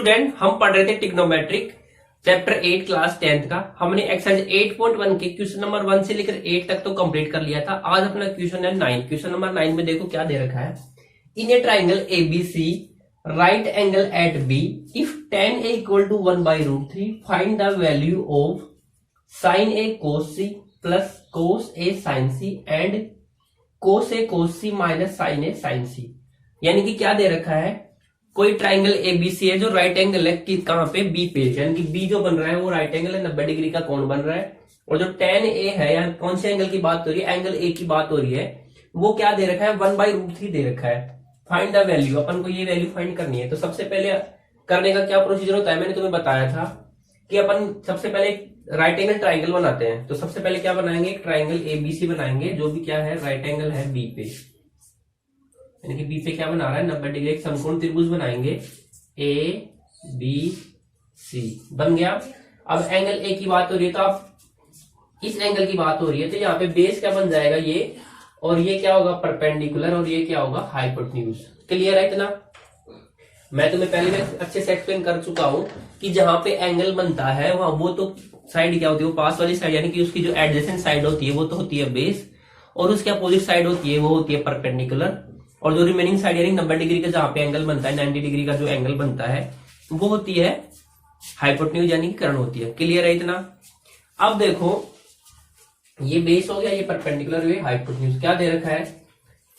Student, हम पढ़ रहे थे ट्रिग्नोमेट्रिक चैप्टर 8 क्लास 10th का। हमने एक्सरसाइज 8.1 के क्वेश्चन नंबर 1 से लेकर 8 तक तो कंप्लीट कर लिया था। आज अपना क्वेश्चन है 9। क्वेश्चन नंबर 9 में देखो क्या दे रखा है। In a triangle ABC right angle at B if tan a equal to 1/√3 find the value of sin a cos c plus cos a sin c and cos a cos c minus sin a sin c। यानी कि क्या दे रखा है, कोई triangle ABC है जो right angle है कि कहां पे बी पे, यानी कि बी जो बन रहा है वो राइट एंगल है, 90 डिग्री का कोण बन रहा है। और जो tan a है, या कौन से एंगल की बात हो रही है, एंगल ए की बात हो रही है, वो क्या दे रखा है 1/√3 दे रखा है। फाइंड द वैल्यू, अपन को ये वैल्यू फाइंड करनी है। तो सबसे पहले करने का क्या प्रोसीजर होता है, मैंने तुम्हें बताया था कि अपन सबसे पहले राइट एंगल ट्राइंगल बनाते हैं। तो सबसे पहले क्या बनाएंगे, एक ट्राइंगल एबीसी बनाएंगे जो भी क्या है राइट एंगल है बी पे, यानी कि बी पे क्या बना रहा है 90 डिग्री, एक समकोण त्रिभुज बनाएंगे ए बी सी, बन गया। अब एंगल ए की बात हो रही है तो आप इस एंगल की बात हो रही है तो यहाँ पे बेस क्या बन जाएगा ये, और ये क्या होगा परपेंडिकुलर, और ये क्या होगा हाइपोटेन्यूज। क्लियर है इतना? मैं तुम्हें पहले में अच्छे से एक्सप्लेन कर चुका हूं कि जहां पे एंगल बनता है वहां वो तो साइड क्या होती है, वो पास वाली साइड, यानी कि उसकी जो एडजेसेंट साइड होती है वो तो होती है बेस, और उसके अपोजिट साइड होती है वो होती है परपेंडिकुलर, और जो रिमेनिंग साइड यानी 90 डिग्री का जहां पे एंगल बनता है, 90 डिग्री का जो एंगल बनता है वो होती है हाइपोटेन्यूज, यानी कि कर्ण होती है। क्लियर है इतना? अब देखो ये बेस हो गया, ये परपेंडिकुलर, ये हाइपोटेन्यूज। क्या दे रखा है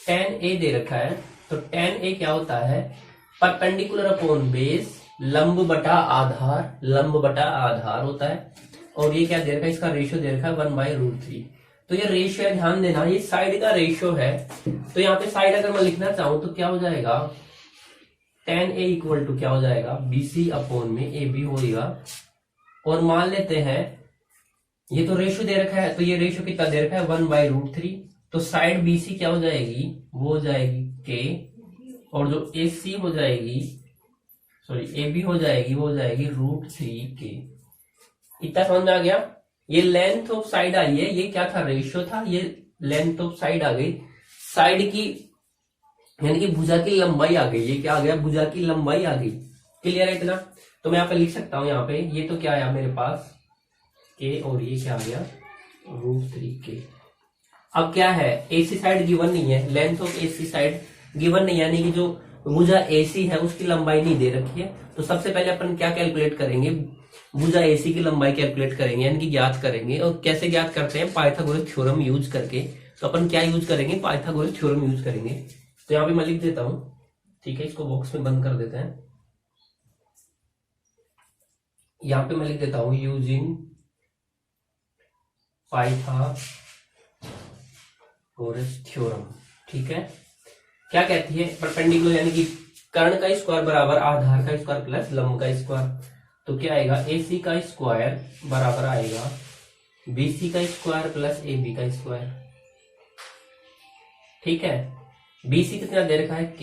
tan a दे रखा है। तो tan a क्या होता है परपेंडिकुलर अपॉन बेस, लंब बटा आधार, लंब बटा आधार होता है। और ये क्या दे रखा है, इसका रेशियो दे रखा है 1/√3। तो ये रेशियो है, ध्यान देना ये साइड का रेशियो है। तो यहाँ पे साइड अगर मैं लिखना चाहूं तो क्या हो जाएगा tan a इक्वल टू क्या हो जाएगा BC अपॉन में AB होगा। और मान लेते हैं ये तो रेशियो दे रखा है, तो ये रेशियो कितना दे रखा है 1/√3। तो साइड BC क्या हो जाएगी, वो हो जाएगी K, और जो AC हो जाएगी, सॉरी AB हो जाएगी, वो हो जाएगी √3K। इतना समझ में आ गया? ये लेंथ ऑफ साइड आई है, ये क्या था रेशियो था, ये लेंथ ऑफ साइड आ गई, साइड की यानी कि भुजा की लंबाई आ गई। ये क्या आ गया, भुजा की लंबाई आ गई। क्लियर है इतना? तो मैं यहाँ पे लिख सकता हूं, यहाँ पे ये तो क्या आया मेरे पास K, और ये क्या आ गया √3K। अब क्या है, AC साइड गिवन नहीं है, length of AC side given नहीं है, यानी कि जो भुजा AC है उसकी लंबाई नहीं दे रखी है। तो सबसे पहले अपन क्या कैलकुलेट करेंगे, भुजा AC की लंबाई कैलकुलेट करेंगे, यानी कि ज्ञात करेंगे। और कैसे ज्ञात करते हैं, पाइथागोरस थ्योरम यूज करके। तो अपन क्या यूज करेंगे, पाइथागोरस थ्योरम यूज करेंगे। तो यहाँ पे मैं लिख देता हूं, ठीक है, इसको बॉक्स में बंद कर देते हैं। यहाँ पे मैं लिख देता हूं यूजिंग पाइथागोरस थ्योरम। ठीक है, क्या कहती है, परपेंडिकुलर यानी कि कर्ण का स्क्वायर बराबर आधार का स्क्वायर प्लस लंब का स्क्वायर। तो क्या आएगा AC का स्क्वायर बराबर आएगा BC का स्क्वायर प्लस AB का स्क्वायर। ठीक है, BC कितना दे रखा है K,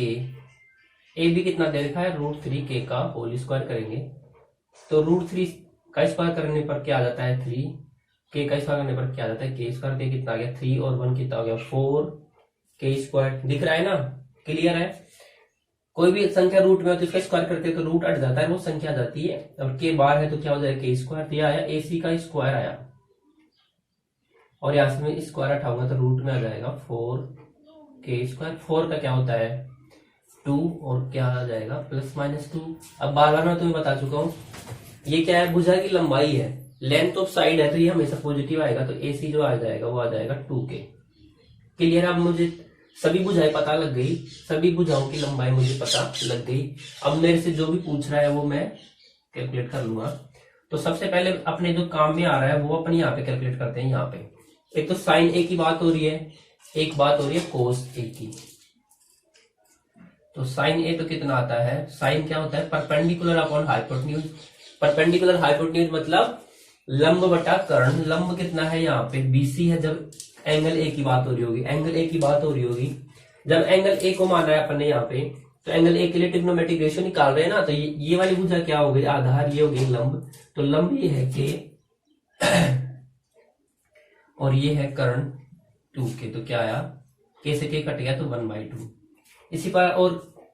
AB कितना दे रखा है √3K का होल स्क्वायर करेंगे। तो √3 का स्क्वायर करने पर क्या आ जाता है 3, K का स्क्वायर करने पर क्या आ जाता है K स्क्वायर। K कितना आ गया 3 और 1 कितना हो गया 4K स्क्वायर। दिख रहा है ना? क्लियर है? कोई भी संख्या रूट में हो तो इसका स्क्वायर करते हैं तो रूट हट जाता है, वो संख्या आ जाती है। और K बार है तो क्या हो जाएगा K स्क्वायर। दिया आया AC का स्क्वायर आया, और यहां से मैं स्क्वायर हटाऊंगा तो रूट में आ जाएगा 4K स्क्वायर। 4 का क्या होता है 2, और क्या आ जाएगा +-2। अब बार बार मैं तुम्हें बता चुका हूं, ये क्या है भुजा की लंबाई है, लेंथ ऑफ साइड है, तो ये हमेशा पॉजिटिव आएगा। तो AC जो आ जाएगा वो आ जाएगा 2K। क्लियर? अब मुझे सभी भुजाएं पता लग गई, सभी भुजाओं की लंबाई मुझे पता लग गई। अब मेरे से जो भी पूछ रहा है वो मैं कैलकुलेट कर लूंगा। तो सबसे पहले अपने जो काम में आ रहा है वो अपन यहाँ पे कैलकुलेट करते हैं। यहाँ पे एक तो sin A की बात हो रही है, एक बात हो रही है cos A की। तो sin A तो कितना आता है, sin क्या होता है perpendicular upon hypotenuse. Perpendicular hypotenuse मतलब लंब बटा कर्ण। लंब कितना है यहाँ पे BC है, जब एंगल A की बात हो रही होगी, एंगल A की बात हो रही होगी, जब एंगल A को माना है अपन ने यहाँ पे, तो एंगल A के लिए ट्रिग्नोमेट्रिक रेशियो निकाल रहे हैं ना। तो ये वाली भुजा क्या हो गई आधार, ये हो गई लंब। तो लंब ये है K और ये है कर्ण 2K। तो क्या आया K से K कट गया तो 1/2। इसी पर और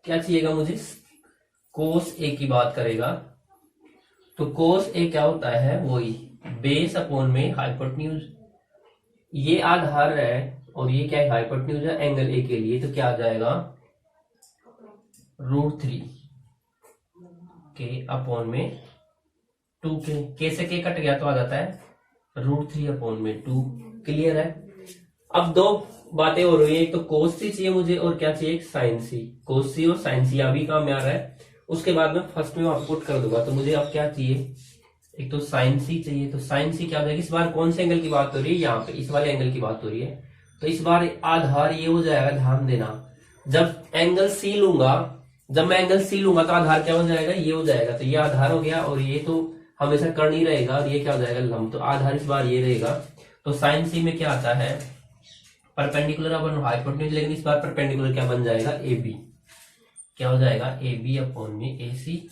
क्या चाहिएगा मुझे, कोस ए की बात करेगा तो कोस ए क्या होता है, वही बेस अपॉन में हाइपोटेन्यूज। ये आधार है और ये क्या है, हाइपोटेन्यूज है एंगल ए के लिए, तो क्या आ जाएगा √3 के अपॉन में 2 के से के कट गया तो आ जाता है √3 अपॉन में 2। क्लियर है। अब दो बातें हो रही है, एक तो कोस सी चाहिए मुझे और क्या चाहिए, एक साइन सी। कोस सी और साइन सी अभी काम में आ रहा है, उसके बाद में फर्स्ट में आपको पुट कर दूंगा। तो मुझे अब क्या चाहिए, एक तो साइन सी चाहिए। तो साइन सी क्या हो जाएगी, इस बार कौन से एंगल की बात हो रही है, यहाँ पे इस वाले एंगल की बात हो रही है। तो इस बार आधार ये हो जाएगा, ध्यान देना, जब एंगल सी लूंगा, जब मैं एंगल सी लूंगा तो आधार क्या हो जाएगा, ये हो जाएगा। तो ये आधार हो गया और ये तो हमेशा कर्ण ही रहेगा और ये क्या हो जाएगा, लंब। तो आधार इस बार ये रहेगा। तो साइन सी में क्या आता है, परपेंडिकुलर अपन हाइपोटेन्यूज, लेकिन इस बार परपेंडिकुलर क्या बन जाएगा, ए बी। क्या हो जाएगा, ए बी अपॉन में ए सी,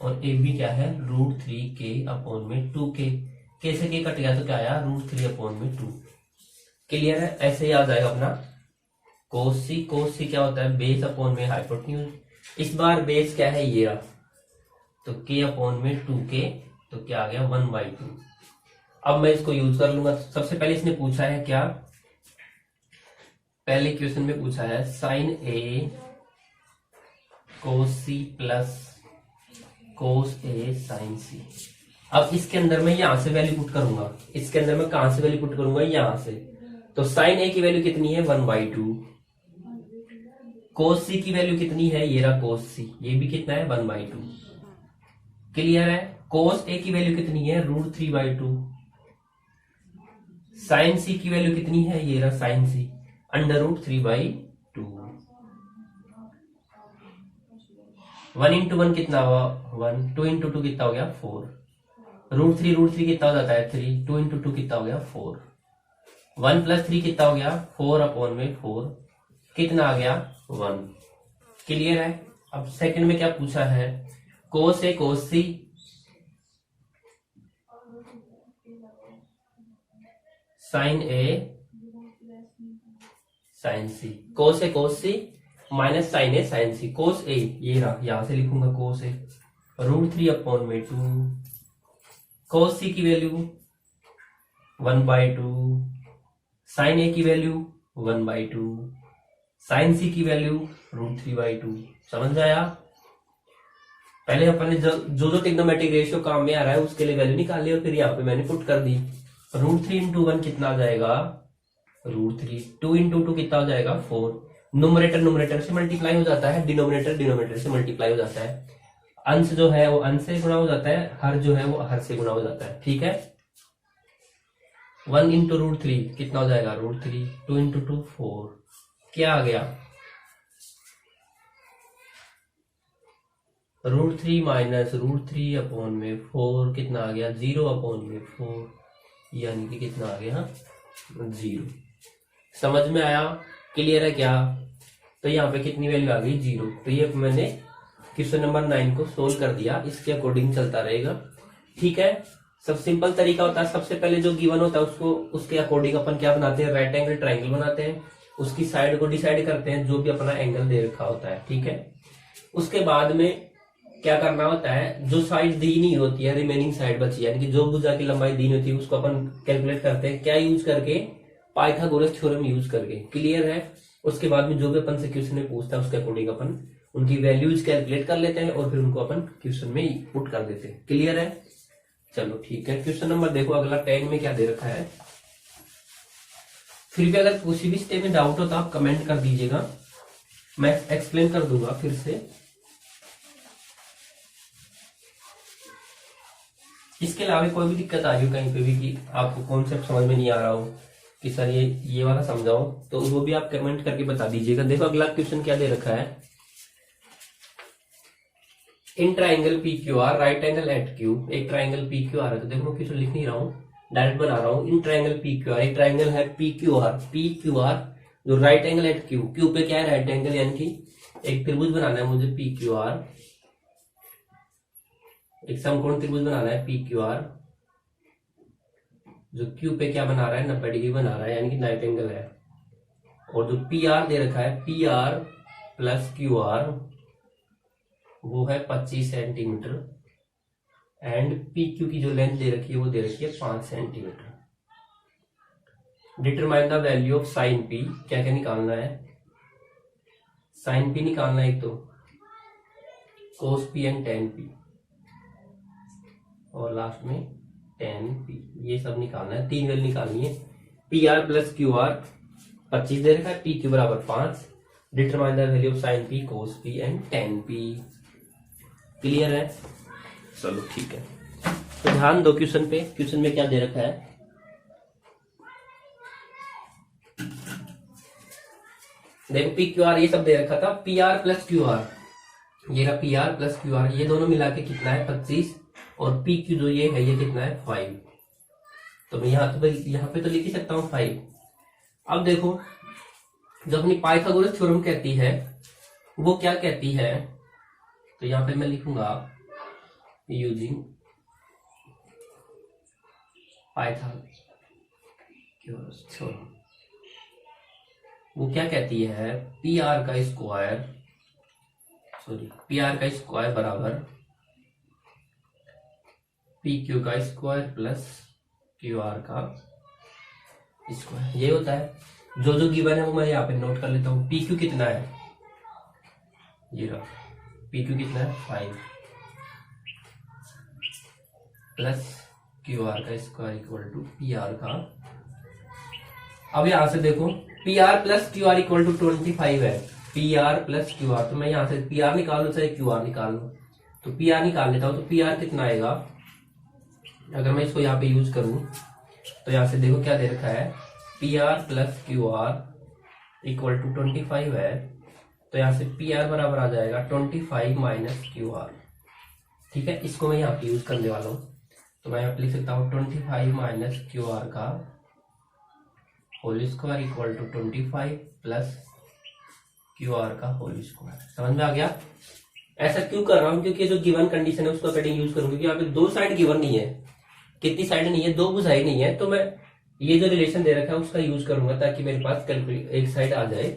और ए बी क्या है √3 के अपॉन में 2 के से के कट गया तो क्या आया √3 अपॉन में 2। क्लियर है। ऐसे ही आ जाएगा अपना कोस सी। कोस सी क्या होता है, बेस अपॉन में हाइपोटेन्यूज। इस बार बेस क्या है, ये रहा, तो के अपॉन में 2 तो क्या आ गया 1/2। अब मैं इसको यूज कर लूंगा। सबसे पहले इसने पूछा है क्या, पहले क्वेश्चन में पूछा है साइन ए कोस सी प्लस कोस ए साइन सी। अब इसके अंदर मैं यहां से वैल्यू पुट करूंगा, इसके अंदर मैं कहां से वैल्यू पुट करूंगा, यहां से। तो साइन ए की वैल्यू कितनी है 1/2, कोस सी की वैल्यू कितनी है, ये रहा कोस सी, ये भी कितना है 1/2। क्लियर है। कोस ए की वैल्यू कितनी है √3/2, साइन सी की वैल्यू कितनी है, ये रहा साइन सी √3/2। 1 × 1 कितना हुआ 1, 2 × 2 कितना हो गया 4, √3 कितना हो जाता है 3, 2 × 2 कितना हो गया 4, 1 + 3 कितना हो गया 4 अपॉन में 4, कितना आ गया 1। क्लियर है। अब सेकंड में क्या पूछा है, कोस ए कोस सी साइन ए साइन सी, कोस ए कोस सी माइनस साइन ए साइन सी। कोस ए ये रहा, यहां से लिखूंगा कोस ए √3 अपॉन में 2, कोस सी की वैल्यू 1/2, साइन ए की वैल्यू 1/2, साइन सी की वैल्यू √3/2। समझ आया। पहले अपन ने जो ट्रिग्नोमेट्रिक रेशियो काम में आ रहा है उसके लिए वैल्यू निकाल ली और फिर यहाँ पे मैंने पुट कर दी। √3 × 1 कितना आ जाएगा √3, 2 × 2 कितना हो जाएगा 4। न्यूमरेटर से मल्टीप्लाई हो जाता है, डिनोमिनेटर से मल्टीप्लाई हो जाता है, अंश जो है वो अंश से गुणा हो जाता है, हर जो है वो हर से गुणा हो जाता है। ठीक है। 1 × √3 कितना हो जाएगा √3, 2 × 2 4, क्या आ गया √3 माइनस √3 अपॉन में 4 कितना आ गया 0 अपॉन में 4, यानी कि कितना आ गया 0। समझ में आया। क्लियर है क्या। तो यहाँ पे कितनी वैल्यू आ गई 0। तो ये मैंने क्वेश्चन नंबर 9 को सोल्व कर दिया, इसके अकॉर्डिंग चलता रहेगा। ठीक है। सब सिंपल तरीका होता है, सबसे पहले जो गिवन होता है उसको उसके अकॉर्डिंग अपन क्या बनाते हैं, राइट एंगल ट्राइंगल बनाते हैं, उसकी साइड को डिसाइड करते हैं जो भी अपना एंगल दे रखा होता है। ठीक है। उसके बाद में क्या करना होता है, जो साइड दी नहीं होती है, रिमेनिंग साइड बची है, यानी कि जो भुजा की लंबाई दी नहीं होती है उसको अपन कैलकुलेट करते हैं, क्या यूज करके, पाइथागोरस थ्योरम यूज करके। क्लियर है। उसके बाद में जो भी अपन से क्वेश्चन में पूछता है उसके अकॉर्डिंग अपन उनकी वैल्यूज कैलकुलेट कर लेते हैं और फिर उनको अपन क्वेश्चन में पुट कर देते हैं। क्लियर है। चलो ठीक है। क्वेश्चन नंबर देखो अगला 10 में क्या दे रखा है। फिर भी अगर किसी भी स्टेप में डाउट हो तो आप कमेंट कर दीजिएगा, मैं एक्सप्लेन कर दूंगा फिर से। इसके अलावा कोई भी दिक्कत आ रही हो कहीं पे भी कि आपको कॉन्सेप्ट समझ में नहीं आ रहा हो कि सर ये वाला समझाओ, तो वो भी आप कमेंट करके बता दीजिएगा। देखो अगला क्वेश्चन क्या दे रखा है, in triangle P Q R right angle at Q. एक ट्राइंगल पी क्यू आर है, तो देखो मैं क्वेश्चन लिख नहीं रहा हूँ, डायरेक्ट बना रहा हूँ। In triangle P Q R, एक ट्राइंगल है पी क्यू आर जो right angle at Q, Q पे क्या है राइट एंगल, यानी कि एक त्रिभुज बनाना है मुझे पी क्यू आर, एक समकोण त्रिभुज बनाना है पी क्यू आर जो क्यू पे क्या बना रहा है 90 डिग्री बना रहा है, यानी कि राइट एंगल है। और जो पी आर दे रखा है P R plus Q are वो है 25 सेंटीमीटर एंड पी क्यू की जो लेंथ दे रखी है वो दे रखी है 5 centimetre. Determine the value of sine P, क्या क्या निकालना है, साइन पी निकालना है एक तो, कोस पी एंड टेन पी, और लास्ट में टेन पी, ये सब निकालना है। 3 वैल्यू निकालनी है। P R plus Q are 25 दे रखा है, पी क्यू बराबर 5। Determine the value of sine P cos P and ten P. Clear है? चलो ठीक है, तो ध्यान दो क्वेश्चन पे। क्वेश्चन में क्या दे रखा है, देखो पी क्यू आर ये सब दे रखा था, P R plus Q are, ये रहा P R plus Q are, ये दोनों मिला के कितना है 25, और पी क्यू जो ये है ये कितना है 5। तो मैं यहाँ पे तो लिख ही सकता हूँ 5। अब देखो जो अपनी पाइथागोरस थ्योरम कहती है वो क्या कहती है, तो यहाँ पे मैं लिखूंगा यूजिंग पाइथागोरस थ्योरम। वो क्या कहती है, पी आर का स्क्वायर बराबर पी क्यू का स्क्वायर प्लस क्यू आर का स्क्वायर, ये होता है। जो जो गिवन है वो मैं यहाँ पे नोट कर लेता हूँ। पी क्यू कितना है, ये रहा पी क्यू कितना है 5 प्लस क्यू आर का square equal to P R का। अब यहां से देखो P R plus Q R equal to 25 है, P R plus Q R, तो मैं यहां से पी आर निकाल लू चाहे क्यू आर निकाल लू, तो पी आर निकाल लेता हूं। तो पी आर कितना आएगा, अगर मैं इसको यहाँ पे यूज करूं तो यहां से देखो क्या दे रखा है, P R plus Q R equal to 25 है, तो यहां से पी आर बराबर आ जाएगा 25 माइनस क्यू आर। ठीक है, इसको मैं यहाँ पे यूज करने वाला हूँ, तो मैं यहाँ पे लिख सकता हूँ 25 माइनस क्यू आर का whole square equal to 25 plus Q R का होल स्क्वायर। समझ में आ गया? ऐसा क्यों कर रहा हूं, क्योंकि जो गिवन कंडीशन है उसको अकॉर्डिंग यूज करूंगा, क्योंकि यहाँ पे 2 साइड गिवन नहीं है, कितनी साइड नहीं है, 2 भुजाएं नहीं है, तो मैं ये जो रिलेशन दे रखा है उसका यूज करूंगा ताकि मेरे पास एक साइड आ जाए।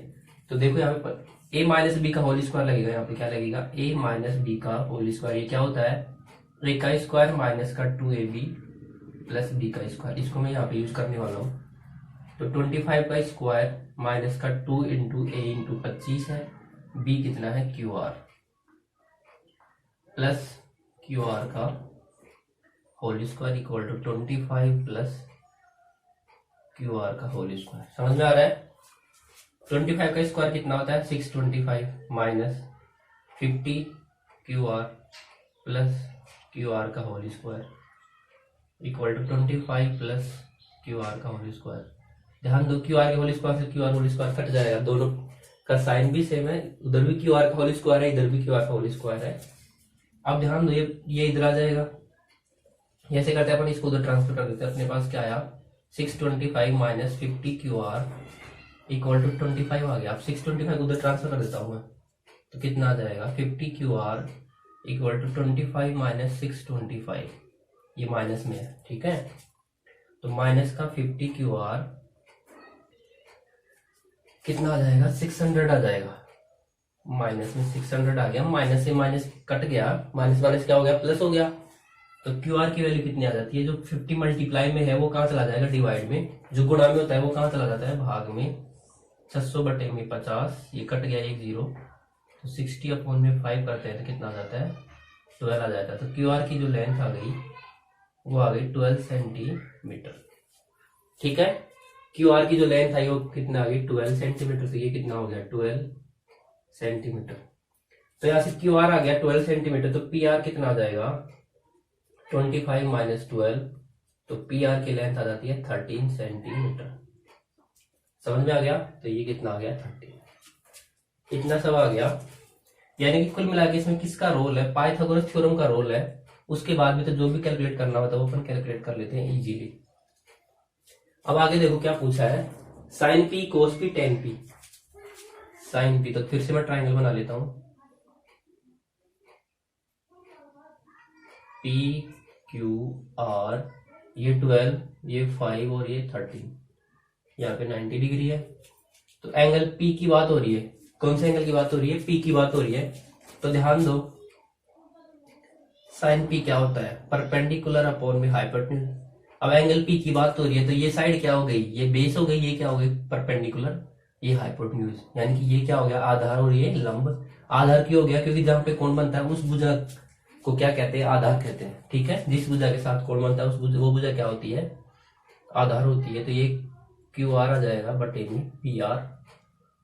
तो देखो यहाँ पे a माइनस बी का होल स्क्वायर लगेगा, यहाँ पे क्या लगेगा a माइनस बी का होल स्क्वायर, ये क्या होता है a का स्क्वायर माइनस का 2ab प्लस b का स्क्वायर, इसको मैं यहाँ पे यूज करने वाला हूँ। तो 25 का स्क्वायर माइनस का 2 इंटू ए इंटू 25 है, b कितना है Q R plus Q R का whole square equal to 25 plus Q R का होल स्क्वायर। समझ में आ रहा है? 25 का स्क्वायर कितना होता है 625 minus 50 Q R plus Q R का whole square equal to 25 plus Q R का होल स्क्वायर। ध्यान दो क्यू आर के होल स्क्वायर से Q R whole square cut जाएगा, दोनों का साइन भी सेम है, उधर भी क्यू आर का होल स्क्वायर है, इधर भी क्यू आर का होल स्क्वायर है। अब ध्यान दो ये इधर आ जाएगा, ऐसे करते हैं अपन इसको उधर ट्रांसफर कर देते हैं। अपने पास क्या आया 625 minus 50 Q R equal to 25 आ गया। अब 625 उधर ट्रांसफर कर देता हूं मैं, तो कितना आ जाएगा 50 Q R equal to 25 minus 625, ये माइनस में है। ठीक है, तो माइनस का 50 क्यू आर कितना आ जाएगा 600 आ जाएगा, माइनस में 600 आ गया, माइनस से माइनस कट गया, माइनस माइनस क्या हो गया प्लस हो गया। तो क्यू आर की वैल्यू कितनी आ जाती है, जो 50 मल्टीप्लाई में है वो कहाँ चला जाएगा डिवाइड में, जो गुणा में होता है वो कहाँ चला जाता है भाग में। 600 बटे में 50, ये कट गया एक 0, तो 60 अपॉन में 5 करते हैं तो कितना आ जाता है 12 आ जाता है। तो क्यू आर की जो लेंथ आ गई वो आ गई 12 सेंटीमीटर। ठीक है, क्यू आर की जो लेंथ आई वो कितना आ गई 12 सेंटीमीटर, तो ये कितना हो गया 12 सेंटीमीटर। तो यहाँ से क्यू आर आ गया 12 सेंटीमीटर, तो पी आर कितना आ जाएगा 25 माइनस 12, तो पी आर की लेंथ आ जाती है 13 सेंटीमीटर। समझ में आ गया? तो ये कितना आ गया 13, इतना सब आ गया। यानी कि कुल मिला के इसमें किसका रोल है, पाइथागोरस थ्योरम का रोल है। उसके बाद में तो जो भी कैलकुलेट करना होता है वो अपन कैलकुलेट कर लेते हैं इजीली। अब आगे देखो क्या पूछा है, sine P cos P tan P. Sine P, तो फिर से मैं ट्राइंगल बना लेता हूं, पी क्यू आर, ये 12, ये 5 और ये 13, यहाँ पे 90 डिग्री है। तो एंगल पी की बात हो रही है, कौन से एंगल की बात हो रही है, पी की बात हो रही है। तो ध्यान दो साइन पी क्या होता है, परपेंडिकुलर अपॉन में हाइपोटेन्यूज। अब एंगल पी की बात हो रही है तो ये साइड क्या हो गई, ये बेस हो गई, ये क्या हो गई परपेंडिकुलर, ये हाइपोटेन्यूज, यानी कि ये क्या हो गया आधार और ये लंब। आधार क्यों हो गया, क्योंकि जहां पे कोण बनता है उस भुजा को क्या कहते हैं, आधार कहते हैं। ठीक है, जिस भुजा के साथ कोण बनता है उस भुजा, वो भुजा क्या होती है, आधार होती है। तो ये क्यू आर आ जाएगा बटे में पी आर,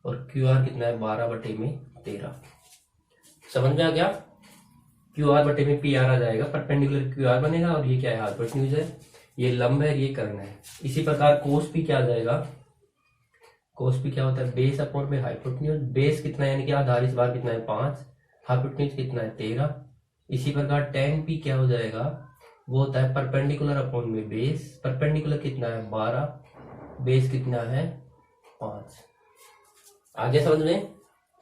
और क्यू आर कितना है 12 बटे में 13। समझ में आ गया, क्यू आर बटे में पी आर आ जाएगा, परपेंडिकुलर क्यू आर बनेगा, और ये क्या है हाइपोटेन्यूज है, ये लंब है, ये कर्ण है। इसी प्रकार कोस पी क्या आ जाएगा, कोस पी क्या होता है बेस अपॉन में हाइपोटेन्यूज। बेस कितना है यानी कि आधार इस बार कितना है 5, हाइपोटेन्यूज कितना है 13। इसी प्रकार टेन पी क्या हो जाएगा, वो होता है परपेंडिकुलर अपॉन में बेस, परपेंडिकुलर कितना है 12, बेस कितना है 5। आगे समझ में।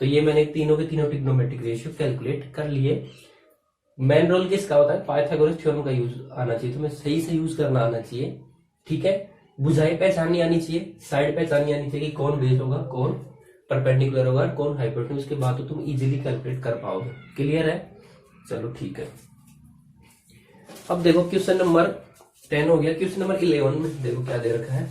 तो ये मैंने तीनों के तीनों ट्रिग्नोमेट्रिक रेशियो कैलकुलेट कर लिए। मेन रोल किसका होता है, पाइथागोरस थ्योरम का यूज आना चाहिए, तुम्हें सही से यूज करना आना चाहिए। ठीक है, बुझाई पहचाननी आनी चाहिए, साइड पहचाननी आनी चाहिए कि कौन बेस होगा, कौन परपेंडिकुलर होगा, कौन हाइपोटेन्यूज, उसके बाद तो तुम इजीली कैलकुलेट कर पाओगे। क्लियर है, चलो ठीक है। अब देखो क्वेश्चन नंबर 10 हो गया। क्वेश्चन नंबर 11 में देखो क्या दे रखा है।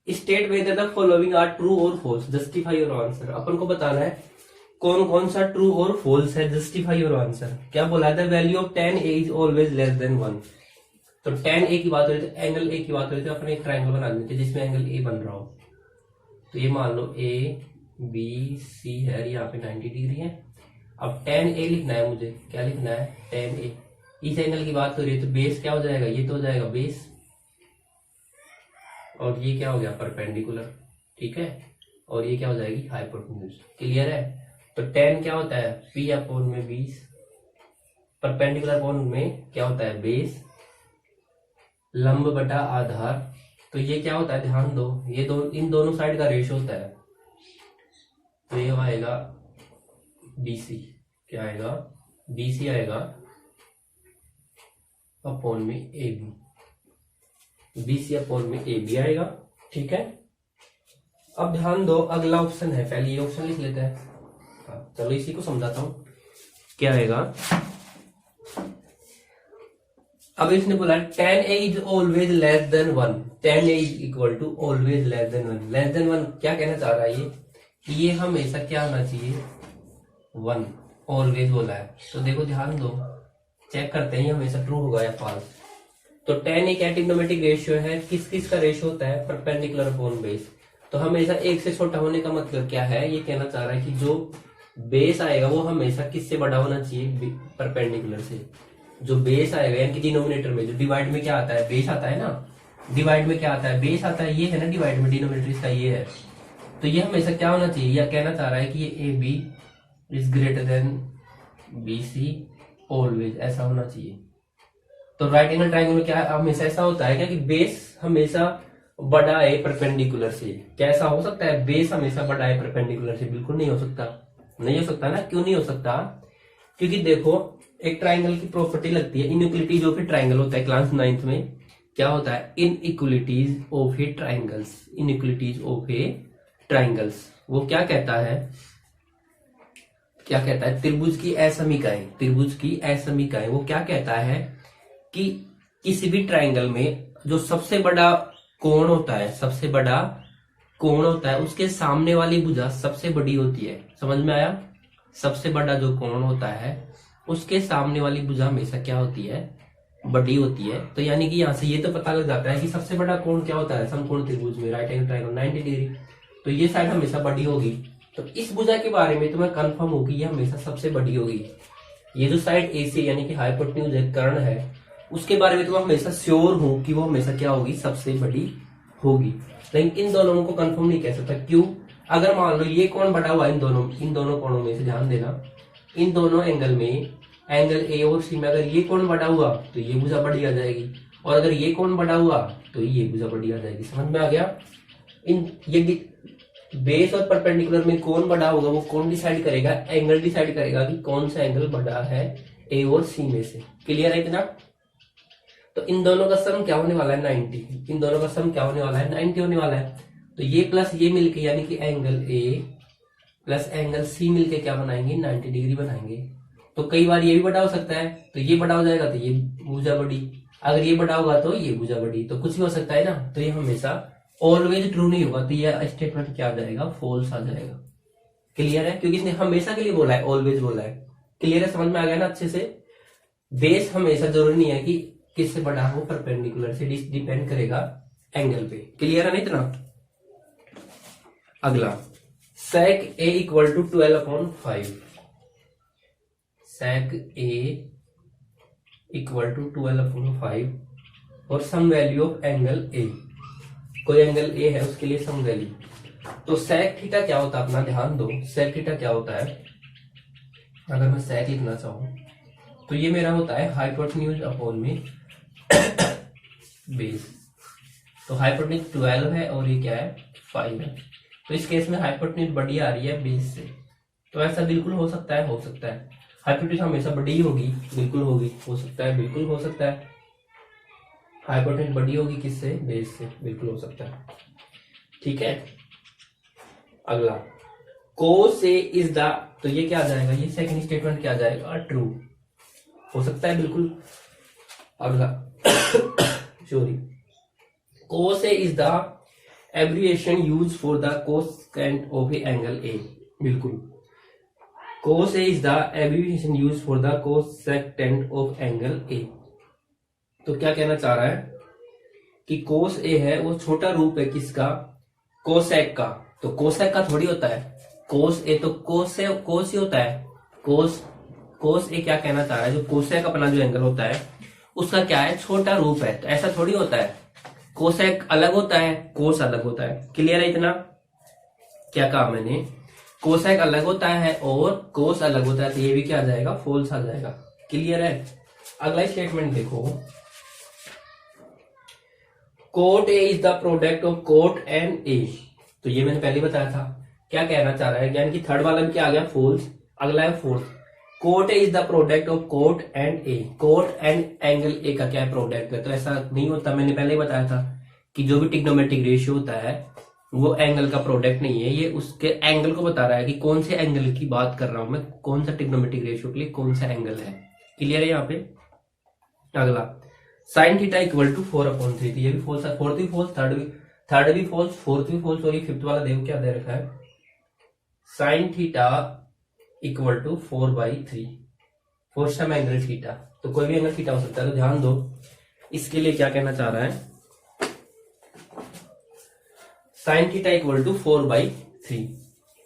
State whether the following are true और फॉल्स, जस्टिफाई योर आंसर। अपन को बताना है कौन कौन सा ट्रू और फॉल्स है, जस्टिफाई योर आंसर। क्या बोला है, the value of tan a is always less than 1। तो tan a की बात हो रही थी, एंगल a की बात हो रही थी, अपने एक ट्राइंगल बना लेते हैं जिसमें एंगल a बन रहा हो। तो ये मान लो a b c है, यहाँ पे 90 डिग्री है। अब tan a लिखना है मुझे, क्या लिखना है tan a। इस एंगल की बात हो रही है तो बेस क्या हो जाएगा, ये तो हो जाएगा बेस, और ये क्या हो गया परपेंडिकुलर। ठीक है, और ये क्या हो जाएगी हाइपोटेन्यूज। क्लियर है। तो tan क्या होता है p अपॉन में 20, परपेंडिकुलर अपॉन में क्या होता है बेस, लंब बटा आधार। तो ये क्या होता है ध्यान दो, ये इन दोनों साइड का रेशियो होता है। तो ये आएगा BC, क्या आएगा BC आएगा अपॉन में AB, BC अपॉन में AB आएगा। ठीक है, अब ध्यान दो अगला ऑप्शन है, पहले ये ऑप्शन लिख लेते हैं। हाँ, चलो इसी को समझाता हूं क्या आएगा। अब इसने बोला tan a is always less than 1, tan a is equal to always less than 1। Less than 1 क्या कहना चाह रहा है ये, कि ये हमेशा क्या होना चाहिए 1, ऑलवेज बोला है। तो देखो ध्यान दो, चेक करते हैं ये हमेशा ट्रू होगा या फॉल्स। तो tan एक ट्रिग्नोमेट्रिक रेशियो है, किस किस का रेशियो होता है परपेंडिकुलर अपॉन बेस। तो हमेशा एक से छोटा होने का मतलब क्या है, ये कहना चाह रहा है कि जो बेस आएगा वो हमेशा किससे बड़ा होना चाहिए परपेंडिकुलर से। जो बेस आएगा यानी कि डिनोमिनेटर में, जो डिवाइड में क्या आता है बेस आता है ना, डिवाइड में क्या आता है बेस आता है, ये है ना डिवाइड में, डिनोमिनेटर इसका ये है। तो ये हमेशा क्या होना चाहिए, या कहना चाह रहा है कि ये AB is greater than BC always, ऐसा होना चाहिए। तो राइट एंगल ट्रायंगल में क्या हमेशा ऐसा होता है क्या कि बेस हमेशा बड़ा है परपेंडिकुलर से। कैसा हो सकता है बेस हमेशा बड़ा है परपेंडिकुलर से, बिल्कुल नहीं हो सकता। नहीं हो सकता ना, क्यों नहीं हो सकता, क्योंकि देखो एक ट्राइंगल की प्रॉपर्टी लगती है इनइक्वलिटीज ऑफ ए ट्राइंगल होता है क्लास 9th में। क्या होता है inequalities of A triangles, inequalities of A triangles. वो क्या कहता है, क्या कहता है त्रिभुज की असमीकाएं, त्रिभुज की असमीकाएं। वो क्या कहता है कि किसी भी ट्राइंगल में जो सबसे बड़ा कोण होता है, सबसे बड़ा कोण होता है, उसके सामने वाली भुजा सबसे बड़ी होती है। समझ में आया, सबसे बड़ा जो कोण होता है उसके सामने वाली भुजा हमेशा क्या होती है बड़ी होती है। तो यानी कि यहाँ से ये तो पता लग जाता है कि सबसे बड़ा कोण क्या होता है समकोण त्रिभुज में, राइट एंगल ट्रायंगल 90 डिग्री। तो ये साइड हमेशा बड़ी होगी। तो इस भुजा के बारे में तुम्हें कंफर्म होगी ये हमेशा सबसे बड़ी होगी। ये जो साइड AC यानी कि हाइपोटेन्यूज है, कर्ण है, उसके बारे में तुम्हें हमेशा श्योर हो कि वो हमेशा क्या होगी सबसे बड़ी होगी। लेकिन इन दोनों को कंफर्म नहीं कह सकता। क्यों, अगर मान लो ये कोण बड़ा हुआ इन दोनों कोणों में से, ध्यान देना इन दोनों एंगल में, एंगल A और C में अगर ये कोण बड़ा हुआ तो ये भुजा बड़ी आ जाएगी, और अगर ये कोण बड़ा हुआ तो ये भुजा बड़ी आ जाएगी। समझ में आ गया। इन ये बेस और परपेंडिकुलर में कौन बड़ा होगा, वो कौन डिसाइड करेगा, एंगल डिसाइड करेगा कि कौन सा एंगल बड़ा है ए और सी में से। क्लियर है इतना? तो इन दोनों का सम क्या होने वाला है 90, इन दोनों का सम क्या होने वाला है 90 होने वाला है। तो ये प्लस ये मिलके यानी कि angle A plus angle C मिलके क्या बनाएंगे 90 डिग्री बनाएंगे। तो कई बार ये भी बड़ा हो सकता है, तो ये बड़ा हो जाएगा तो ये भुजा बड़ी, अगर ये बड़ा होगा तो ये भुजा बड़ी, तो कुछ भी हो सकता है ना। तो ये हमेशा ऑलवेज ट्रू नहीं होगा, तो ये स्टेटमेंट क्या आ जाएगा, फॉल्स आ जाएगा। क्लियर है? क्योंकि इसने हमेशा के लिए बोला है, ऑलवेज बोला है। क्लियर है? समझ में आ गया ना अच्छे से? बेस हमेशा जरूरी नहीं है कि किससे बड़ा हो, परपेंडिकुलर से डिपेंड करेगा एंगल पे। क्लियर है ना इतना? अगला sec a equal to 12/5, sec a equal to 12/5 और some value of angle a, कोई एंगल a है उसके लिए सम वैल्यू। तो sec थीटा क्या होता है, अपना ध्यान दो, sec थीटा क्या होता है। अगर मैं sec लिखना चाहूं तो ये मेरा होता है हाइपोटेन्यूज अपॉन में बेस। तो हाइपोटेन्यूज 12 है और ये क्या है 5 है, तो इस केस में हाइपोटेन्यूज बड़ी आ रही है बेस से। तो ऐसा बिल्कुल हो सकता है, हो सकता है हाइपोटेन्यूज हमेशा बड़ी ही होगी, बिल्कुल होगी, हो सकता है, बिल्कुल हो सकता है। हाइपोटेन्यूज बड़ी होगी किससे, बेस से, बिल्कुल हो सकता है। ठीक है। अगला कोस ए इज द, तो ये क्या आ जाएगा, ये सेकंड स्टेटमेंट क्या आ जाएगा, ट्रू, हो सकता है बिल्कुल। अगला sorry, cos A is the abbreviation use for the cosecant of a angle A, बिल्कुल। Cos A is the abbreviation use for the cosecant of angle A. तो क्या कहना चाह रहा है कि कोस ए है वो छोटा रूप है किसका, कोसेक का। तो कोसेक का थोड़ी होता है कोस ए, तो कोस ही होता है। कोस ए क्या कहना चाह रहा है, जो कोसेक अपना जो एंगल होता है उसका क्या है, छोटा रूप है। तो ऐसा थोड़ी होता है, कोसेक अलग होता है, कोस अलग होता है। क्लियर है इतना? क्या कहा मैंने, कोसेक अलग होता है और कोस अलग होता है, तो ये भी क्या आ जाएगा, फॉल्स आ जाएगा। क्लियर है? अगला स्टेटमेंट देखो, cot A is the product of cot and A. तो ये मैंने पहले बताया था। क्या कहना चाह रहा है, यानी कि थर्ड वाला भी क्या आ गया, फॉल्स। अगला है fourth, cot A is the product of cot and A. Cot and angle A का क्या है, प्रोडक्ट है। तो ऐसा नहीं होता, मैंने पहले ही बताया था कि जो भी ट्रिग्नोमेट्रिक रेशियो होता है वो एंगल का प्रोडक्ट नहीं है, ये उसके एंगल को बता रहा है कि कौन से एंगल की बात कर रहा हूं मैं, कौन सा ट्रिग्नोमेट्रिक रेशियो के लिए कौन सा एंगल है। क्लियर है यहाँ पे? अगला साइन थीटा इक्वल टू 4/3, ये भी फॉल्स है, फोर्थ भी फॉल्स, थर्ड भी फॉल्स, फोर्थ भी फॉल्स, और ये फिफ्थ वाला देखो क्या दे रखा है, sine theta equal to 4/3 for some angle theta. तो कोई भी एंगल थीटा हो सकता है। तो ध्यान दो, इसके लिए क्या कहना चाह रहा है, साइन थीटा इक्वल टू 4/3।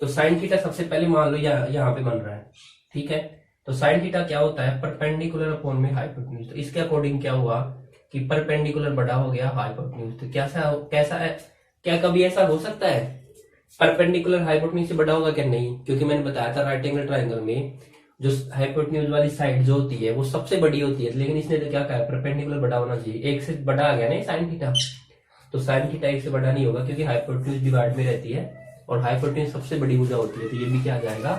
तो साइन थीटा सबसे पहले मान लो यहाँ पे बन रहा है, ठीक है। तो साइन थीटा क्या होता है, परपेंडिकुलर अपॉन में हाइपोटेन्यूज। तो इसके अकॉर्डिंग क्या हुआ कि परपेंडिकुलर बड़ा हो गया हाइपोटेन्यूज। तो कैसा है, क्या कभी ऐसा हो सकता है परपेंडिकुलर हाइपोटेन्यूज से बड़ा होगा क्या, नहीं। क्योंकि मैंने बताया था राइट एंगल ट्रायंगल में जो हाइपोटेन्यूज वाली साइड जो होती है वो सबसे बड़ी होती है, लेकिन इसने तो क्या कहा, परपेंडिकुलर बड़ा होना चाहिए। एक से बड़ा आ गया ना साइन थीटा, तो साइन थीटा एक से बड़ा नहीं होगा, क्योंकि हाइपोटेन्यूज डिवाइड में रहती है और हाइपोटेन्यूज सबसे बड़ी भुजा होती है। तो ये भी क्या आ जाएगा,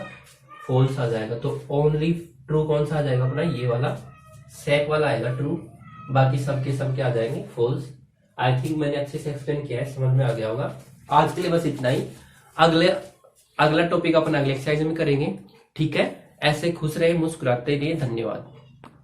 फॉल्स आ जाएगा। तो ओनली ट्रू कौन सा आ जाएगा अपना, ये वाला सेक वाला आएगा ट्रू, बाकी सब के सब क्या आ जाएंगे, फॉल्स। आई थिंक मैंने अच्छे से एक्सप्लेन किया है, समझ में आ गया होगा। आज के लिए बस इतना ही। अगला टॉपिक अपन अगले एक्सरसाइज में करेंगे, ठीक है। ऐसे खुश रहे, मुस्कुराते रहिए। धन्यवाद।